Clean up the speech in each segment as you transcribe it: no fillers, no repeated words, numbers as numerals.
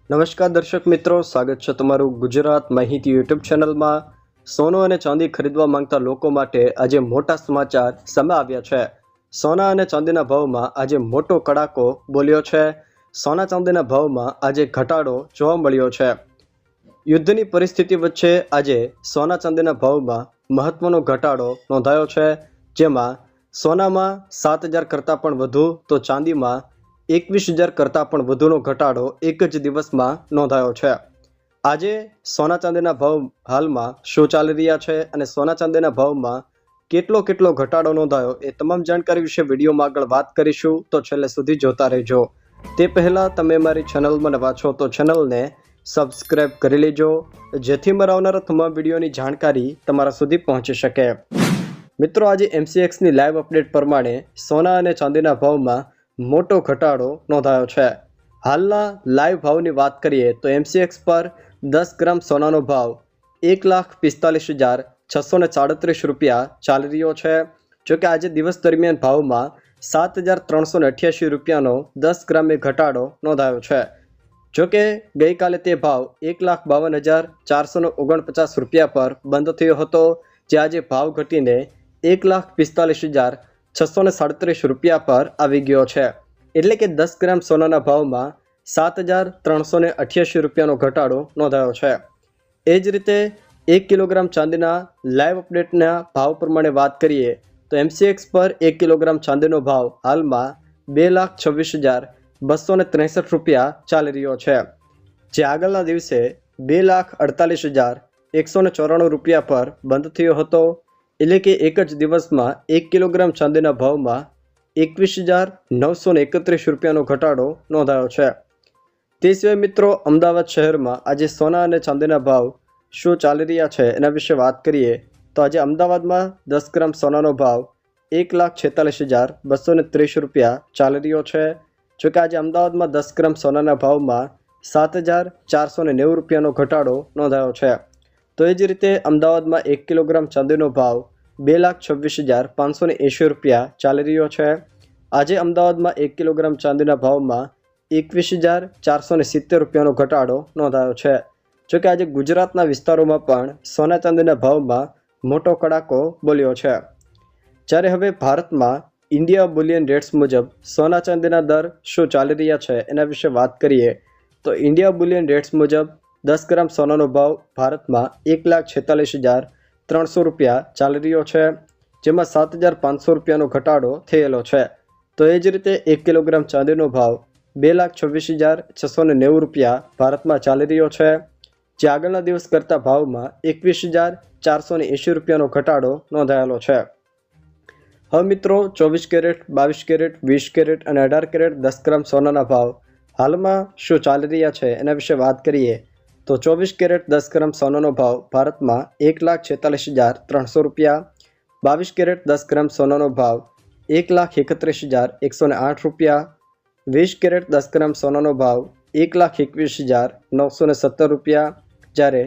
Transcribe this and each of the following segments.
નમસ્કાર દર્શક મિત્રો, સ્વાગત છે તમારું ગુજરાત માહિતી યુટ્યુબ ચેનલમાં। સોનું અને ચાંદી ખરીદવા માંગતા લોકો માટે આજે મોટા સમાચાર સામે આવ્યા છે। સોના અને ચાંદીના ભાવમાં આજે મોટો કડાકો બોલ્યો છે। સોના ચાંદીના ભાવમાં આજે ઘટાડો જોવા મળ્યો છે। યુદ્ધની પરિસ્થિતિ વચ્ચે આજે સોના ચાંદીના ભાવમાં મહત્વનો ઘટાડો નોંધાયો છે, જેમાં સોનામાં 7,000 કરતાં પણ વધુ તો ચાંદીમાં 21,000 કરતાં પણ વધુનો ઘટાડો એક જ દિવસમાં નોંધાયો છે। આજે સોના ચાંદીના ભાવ હાલમાં શું ચાલી રહ્યા છે અને સોના ચાંદીના ભાવમાં કેટલો ઘટાડો નોંધાયો એ તમામ જાણકારી વિશે વિડીયોમાં આગળ વાત કરીશું, તો છેલ્લે સુધી જોતા રહેજો। તે પહેલાં તમે મારી ચેનલમાં નવા છો તો ચેનલને સબસ્ક્રાઈબ કરી લેજો, જેથી મારા આવનારા તમામ વિડીયોની જાણકારી તમારા સુધી પહોંચી શકે। મિત્રો, આજે MCXની લાઈવ અપડેટ પ્રમાણે સોના અને ચાંદીના ભાવમાં મોટો ઘટાડો નોંધાયો છે। હાલના લાઈવ ભાવની વાત કરીએ તો MCX પર 10 ગ્રામ સોનાનો ભાવ 1,45,637 રૂપિયા ચાલી રહ્યો છે। જોકે આજે દિવસ દરમિયાન ભાવમાં 7,388 રૂપિયાનો 10 ગ્રામે ઘટાડો નોંધાયો છે। જોકે ગઈકાલે તે ભાવ 1,52,449 રૂપિયા પર બંધ થયો હતો, જે આજે ભાવ ઘટીને 1,45,637 રૂપિયા પર આવી ગયો છે। એટલે કે 10 ગ્રામ સોનાના ભાવમાં 7,388 રૂપિયાનો ઘટાડો નોંધાયો છે। એ જ રીતે 1 કિલોગ્રામ ચાંદીના લાઈવ અપડેટના ભાવ પ્રમાણે વાત કરીએ તો MCX પર 1 કિલોગ્રામ ચાંદીનો ભાવ હાલમાં 2,26,263 રૂપિયા ચાલી રહ્યો છે, જે આગળના દિવસે 2,48,194 રૂપિયા પર બંધ થયો હતો। એટલે કે એક જ દિવસમાં 1 કિલોગ્રામ ચાંદીના ભાવમાં 21,931 રૂપિયાનો ઘટાડો નોંધાયો છે। તે સિવાય મિત્રો, અમદાવાદ શહેરમાં આજે સોના અને ચાંદીના ભાવ શું ચાલી રહ્યા છે એના વિશે વાત કરીએ તો આજે અમદાવાદમાં 10 ગ્રામ સોનાનો ભાવ 1,46,230 રૂપિયા ચાલી રહ્યો છે। જોકે આજે અમદાવાદમાં 10 ગ્રામ સોનાના ભાવમાં 7,490 રૂપિયાનો ઘટાડો નોંધાયો છે। તો એ જ રીતે અમદાવાદમાં 1 કિલોગ્રામ ચાંદીનો ભાવ 2,26,580 રૂપિયા ચાલી રહ્યો છે। આજે અમદાવાદમાં 1 કિલોગ્રામ ચાંદીના ભાવમાં 21,470 રૂપિયાનો ઘટાડો નોંધાયો છે। જોકે આજે ગુજરાતના વિસ્તારોમાં પણ સોના ચાંદીના ભાવમાં મોટો કડાકો બોલ્યો છે। જ્યારે હવે ભારતમાં ઇન્ડિયા બુલિયન રેટ્સ મુજબ સોના ચાંદીના દર શું ચાલી રહ્યા છે એના વિશે વાત કરીએ તો ઇન્ડિયા બુલિયન રેટ્સ મુજબ 10 ગ્રામ સોનાનો ભાવ ભારતમાં 1,46,300 રૂપિયા ચાલી રહ્યો છે, જેમાં 7,500 રૂપિયાનો ઘટાડો થયેલો છે। તો એ જ રીતે 1 કિલોગ્રામ ચાંદીનો ભાવ 2,26,690 રૂપિયા ભારતમાં ચાલી રહ્યો છે, જે આગળના દિવસ કરતાં ભાવમાં 21,480 રૂપિયાનો ઘટાડો નોંધાયેલો છે। હવે મિત્રો, 24 કેરેટ, 22 કેરેટ, 20 કેરેટ અને 18 કેરેટ 10 ગ્રામ સોનાના ભાવ હાલમાં શું ચાલી રહ્યા છે એના વિશે વાત કરીએ તો 24 કેરેટ 10 ગ્રામ સોનાનો ભાવ ભારતમાં 1,46,300 રૂપિયા, 22 કેરેટ 10 ગ્રામ સોનાનો ભાવ 1,31,108 રૂપિયા, 20 કેરેટ 10 ગ્રામ સોનાનો ભાવ 1,21,917 રૂપિયા, જ્યારે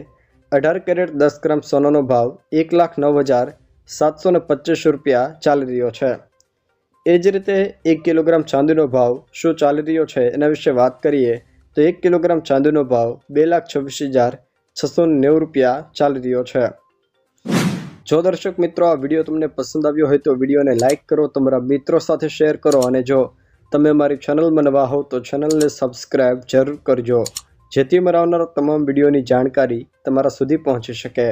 18 કેરેટ 10 ગ્રામ સોનાનો ભાવ 1,09,725 રૂપિયા ચાલી રહ્યો છે। એ જ રીતે 1 કિલોગ્રામ ચાંદીનો ભાવ શું ચાલી રહ્યો છે એના વિશે વાત કરીએ તો 1 કિલોગ્રામ ચાંદીનો ભાવ 2,26,690 રૂપિયા ચાલી રહ્યો છે। જો દર્શક મિત્રો આ વિડીયો તમને પસંદ આવ્યો હોય તો વિડીયોને લાઇક કરો, તમારા મિત્રો સાથે શેર કરો અને જો તમે મારી ચેનલમાં નવા હો તો ચેનલને સબસ્ક્રાઈબ જરૂર કરજો, જેથી મારા આવનારા તમામ વિડીયોની જાણકારી તમારા સુધી પહોંચી શકે।